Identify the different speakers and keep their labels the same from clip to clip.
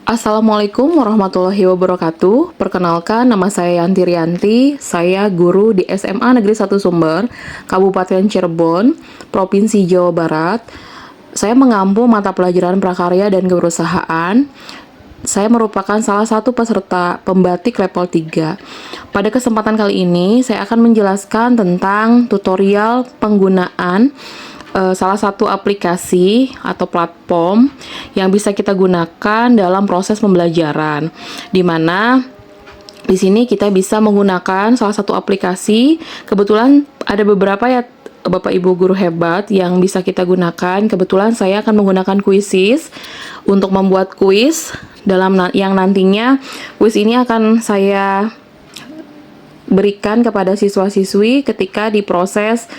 Speaker 1: Assalamualaikum warahmatullahi wabarakatuh. Perkenalkan, nama saya Yanti Rianti. Saya guru di SMA Negeri 1 Sumber, Kabupaten Cirebon, Provinsi Jawa Barat. Saya mengampu mata pelajaran prakarya dan kewirausahaan. Saya merupakan salah satu peserta pembatik level 3. Pada kesempatan kali ini, saya akan menjelaskan tentang tutorial penggunaan salah satu aplikasi atau platform yang bisa kita gunakan dalam proses pembelajaran, di mana di sini kita bisa menggunakan salah satu aplikasi. Kebetulan ada beberapa ya Bapak Ibu guru hebat yang bisa kita gunakan. Kebetulan saya akan menggunakan Quizizz untuk membuat kuis yang nantinya kuis ini akan saya berikan kepada siswa-siswi ketika di proses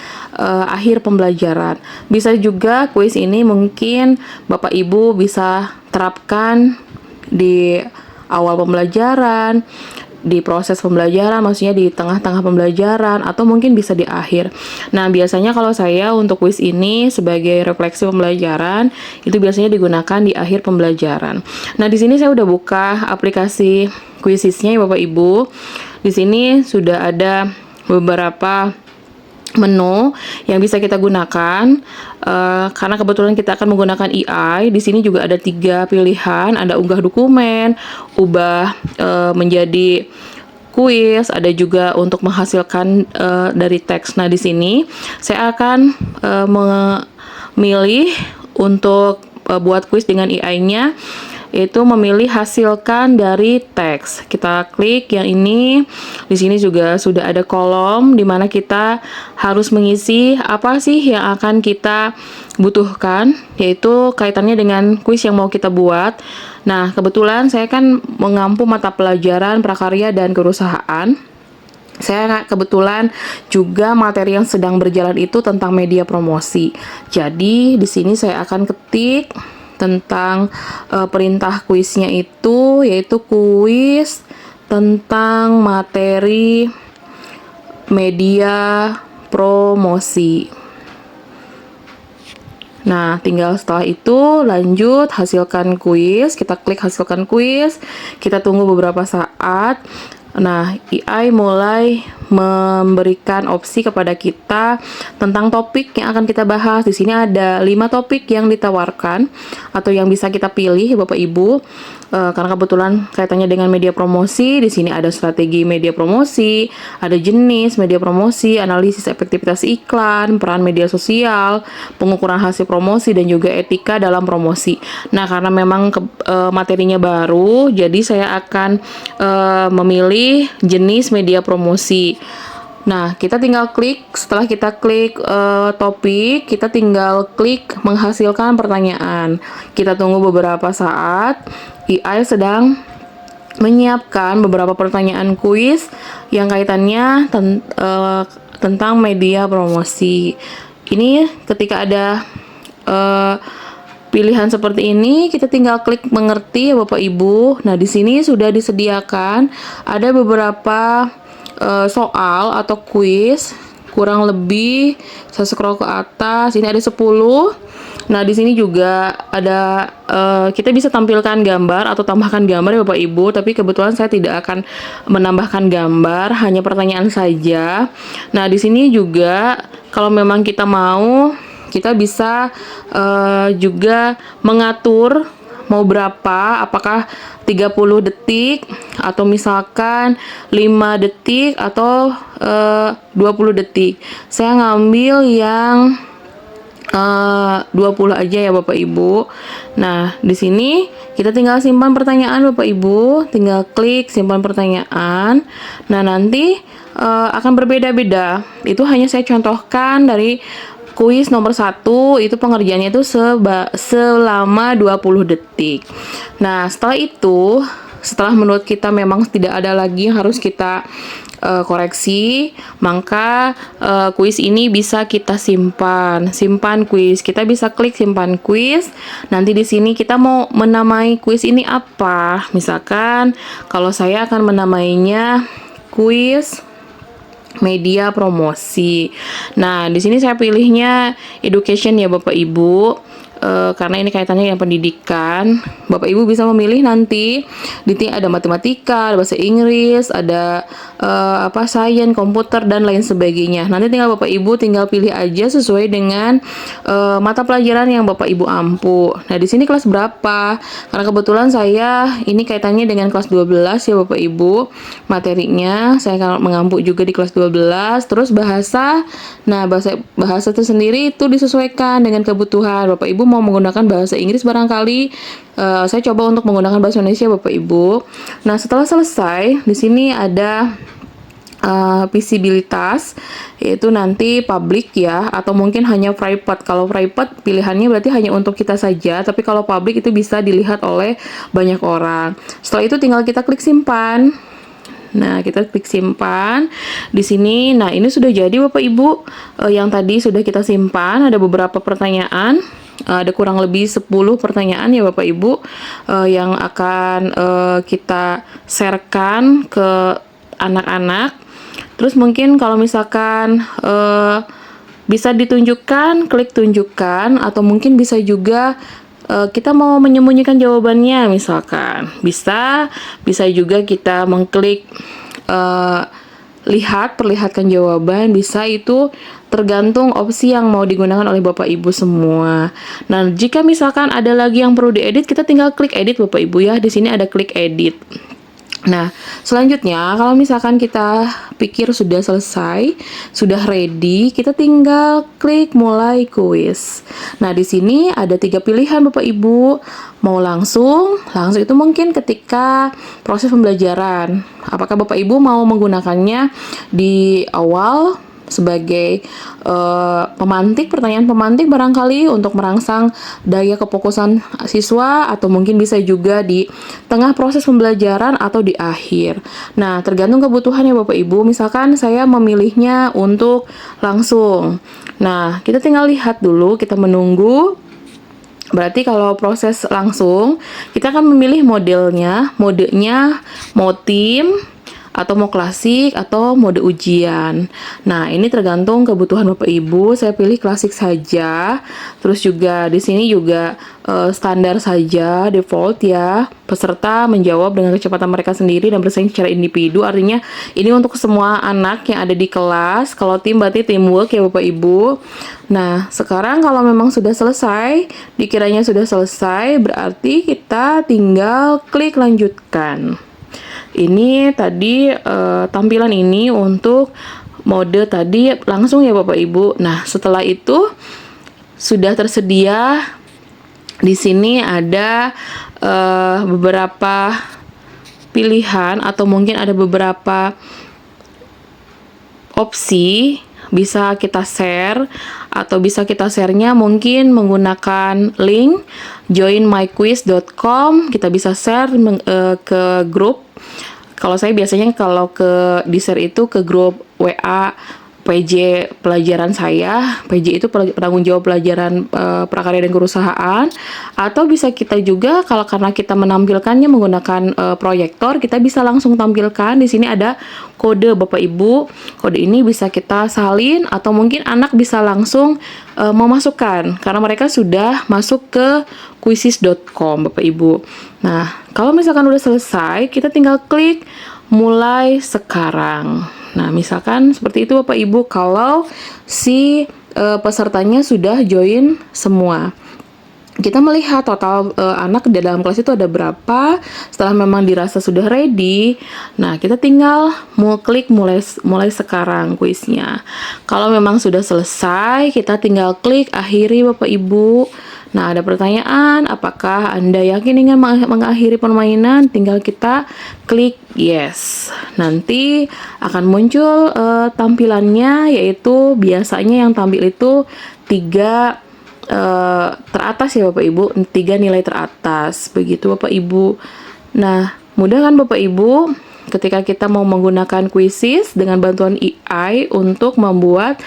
Speaker 1: akhir pembelajaran. Bisa juga kuis ini mungkin Bapak Ibu bisa terapkan di awal pembelajaran, di proses pembelajaran, maksudnya di tengah-tengah pembelajaran, atau mungkin bisa di akhir. Nah, biasanya kalau saya untuk kuis ini sebagai refleksi pembelajaran, itu biasanya digunakan di akhir pembelajaran. Nah, di sini saya udah buka aplikasi Quizizz-nya ya Bapak Ibu. Di sini sudah ada beberapa menu yang bisa kita gunakan, karena kebetulan kita akan menggunakan AI. Di sini juga ada 3 pilihan, ada unggah dokumen, ubah menjadi kuis, ada juga untuk menghasilkan dari teks. Nah, di sini saya akan memilih untuk buat kuis dengan AI-nya, yaitu memilih hasilkan dari teks. Kita klik yang ini. Di sini juga sudah ada kolom di mana kita harus mengisi apa sih yang akan kita butuhkan, yaitu kaitannya dengan kuis yang mau kita buat. Nah, kebetulan saya kan mengampu mata pelajaran prakarya dan kewirausahaan. Saya kebetulan juga materi yang sedang berjalan itu tentang media promosi. Jadi, di sini saya akan ketik tentang perintah kuisnya itu, yaitu kuis tentang materi media promosi. Nah, tinggal setelah itu lanjut hasilkan kuis. Kita klik hasilkan kuis. Kita tunggu beberapa saat. Nah, AI mulai memberikan opsi kepada kita tentang topik yang akan kita bahas. Di sini ada 5 topik yang ditawarkan atau yang bisa kita pilih, Bapak Ibu. Karena kebetulan kaitannya dengan media promosi, di sini ada strategi media promosi, ada jenis media promosi, analisis efektivitas iklan, peran media sosial, pengukuran hasil promosi, dan juga etika dalam promosi. Nah, karena memang materinya baru, jadi saya akan memilih jenis media promosi. Nah, kita tinggal klik. Setelah kita klik topik, kita tinggal klik menghasilkan pertanyaan. Kita tunggu beberapa saat. AI sedang menyiapkan beberapa pertanyaan kuis yang kaitannya tentang media promosi. Ini ketika ada pilihan seperti ini, kita tinggal klik mengerti ya Bapak Ibu. Nah, di sini sudah disediakan ada beberapa soal atau kuis, kurang lebih saya scroll ke atas, ini ada 10. Nah, di sini juga ada kita bisa tampilkan gambar atau tambahkan gambar ya Bapak Ibu, tapi kebetulan saya tidak akan menambahkan gambar, hanya pertanyaan saja. Nah, di sini juga kalau memang kita mau, kita bisa juga mengatur mau berapa, apakah 30 detik atau misalkan 5 detik atau 20 detik. Saya ngambil yang 20 aja ya Bapak Ibu. Nah, di sini kita tinggal simpan pertanyaan Bapak Ibu, tinggal klik simpan pertanyaan. Nah, nanti akan berbeda-beda. Itu hanya saya contohkan dari kuis nomor 1, itu pengerjaannya itu selama 20 detik. Nah, setelah menurut kita memang tidak ada lagi yang harus kita koreksi, maka kuis ini bisa kita simpan kuis. Kita bisa klik simpan kuis. Nanti di sini kita mau menamai kuis ini apa? Misalkan kalau saya akan menamainya kuis media promosi. Nah, di sini saya pilihnya education ya Bapak Ibu. karena ini kaitannya dengan pendidikan. Bapak Ibu bisa memilih nanti ada matematika, ada bahasa Inggris, ada sains, komputer dan lain sebagainya. Nanti tinggal Bapak Ibu tinggal pilih aja sesuai dengan mata pelajaran yang Bapak Ibu ampu. Nah, di sini kelas berapa? Karena kebetulan saya ini kaitannya dengan kelas 12 ya Bapak Ibu. Materinya saya akan mengampu juga di kelas 12. Terus bahasa. Nah, bahasa itu sendiri itu disesuaikan dengan kebutuhan. Bapak Ibu mau menggunakan bahasa Inggris barangkali saya coba untuk menggunakan bahasa Indonesia Bapak Ibu. Nah, setelah selesai di sini ada visibilitas, yaitu nanti public ya, atau mungkin hanya private. Kalau private pilihannya berarti hanya untuk kita saja, tapi kalau public itu bisa dilihat oleh banyak orang. Setelah itu tinggal kita klik simpan. Nah, kita klik simpan di sini. Nah, ini sudah jadi Bapak Ibu. Yang tadi sudah kita simpan, ada beberapa pertanyaan. Ada kurang lebih 10 pertanyaan ya Bapak Ibu yang akan kita sharekan ke anak-anak. Terus mungkin kalau misalkan bisa ditunjukkan, klik tunjukkan, atau mungkin bisa juga kita mau menyembunyikan jawabannya misalkan. Bisa juga kita mengklik perlihatkan jawaban, bisa, itu tergantung opsi yang mau digunakan oleh Bapak Ibu semua. Nah, jika misalkan ada lagi yang perlu diedit, kita tinggal klik edit Bapak Ibu ya. Di sini ada klik edit. Nah, selanjutnya kalau misalkan kita pikir sudah selesai, sudah ready, kita tinggal klik mulai kuis. Nah, di sini ada 3 pilihan Bapak Ibu. Mau langsung itu mungkin ketika proses pembelajaran. Apakah Bapak Ibu mau menggunakannya di awal sebagai pertanyaan pemantik barangkali untuk merangsang daya kefokusan siswa, atau mungkin bisa juga di tengah proses pembelajaran atau di akhir. Nah, tergantung kebutuhannya Bapak Ibu. Misalkan saya memilihnya untuk langsung. Nah, kita tinggal lihat dulu, kita menunggu. Berarti kalau proses langsung, kita akan memilih modenya mau tim, atau mau klasik, atau mode ujian. Nah, ini tergantung kebutuhan Bapak Ibu. Saya pilih klasik saja. Terus juga di sini juga standar saja, default ya. Peserta menjawab dengan kecepatan mereka sendiri dan bersaing secara individu. Artinya ini untuk semua anak yang ada di kelas. Kalau tim berarti teamwork ya Bapak Ibu. Nah, sekarang kalau memang sudah selesai, dikiranya sudah selesai, berarti kita tinggal klik lanjutkan. Ini tadi tampilan ini untuk mode tadi langsung ya Bapak Ibu. Nah, setelah itu sudah tersedia di sini ada beberapa pilihan, atau mungkin ada beberapa opsi. Bisa kita share, atau bisa kita share-nya mungkin menggunakan link joinmyquiz.com. Kita bisa share ke grup. Kalau saya biasanya di share itu ke grup WA PJ pelajaran saya. PJ itu penanggung jawab pelajaran prakarya dan kewirausahaan. Atau bisa kita juga, kalau karena kita menampilkannya menggunakan proyektor, kita bisa langsung tampilkan. Di sini ada kode Bapak Ibu. Kode ini bisa kita salin, atau mungkin anak bisa langsung memasukkan karena mereka sudah masuk ke quizzes.com Bapak Ibu. Nah, kalau misalkan udah selesai, kita tinggal klik mulai sekarang. Nah, misalkan seperti itu Bapak Ibu kalau si pesertanya sudah join semua. Kita melihat total anak di dalam kelas itu ada berapa. Setelah memang dirasa sudah ready, nah kita tinggal mau klik mulai sekarang kuisnya. Kalau memang sudah selesai, kita tinggal klik akhiri Bapak Ibu. Nah, ada pertanyaan, apakah Anda yakin ingin mengakhiri permainan? Tinggal kita klik yes. Nanti akan muncul tampilannya, yaitu biasanya yang tampil itu 3 teratas ya Bapak Ibu, 3 nilai teratas. Begitu Bapak Ibu. Nah, mudah kan Bapak Ibu ketika kita mau menggunakan quizzes dengan bantuan AI untuk membuat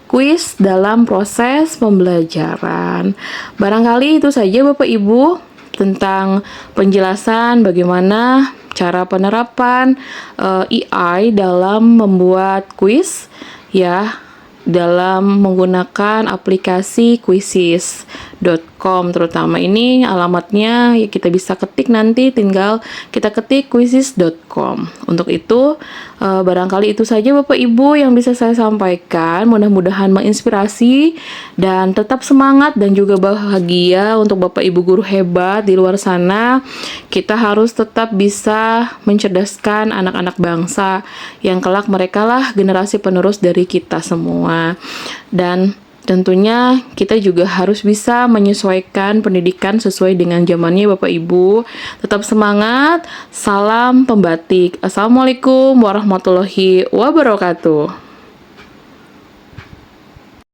Speaker 1: kuis dalam proses pembelajaran. Barangkali itu saja Bapak Ibu tentang penjelasan bagaimana cara penerapan AI dalam membuat kuis ya, dalam menggunakan aplikasi Quizzes quizizz.com. Terutama ini alamatnya ya kita bisa ketik, nanti tinggal kita ketik quizizz.com. Untuk itu barangkali itu saja Bapak Ibu yang bisa saya sampaikan. Mudah-mudahan menginspirasi dan tetap semangat dan juga bahagia untuk Bapak Ibu guru hebat di luar sana. Kita harus tetap bisa mencerdaskan anak-anak bangsa yang kelak mereka lah generasi penerus dari kita semua. Dan tentunya kita juga harus bisa menyesuaikan pendidikan sesuai dengan zamannya Bapak Ibu. Tetap semangat, salam pembatik. Assalamualaikum warahmatullahi wabarakatuh.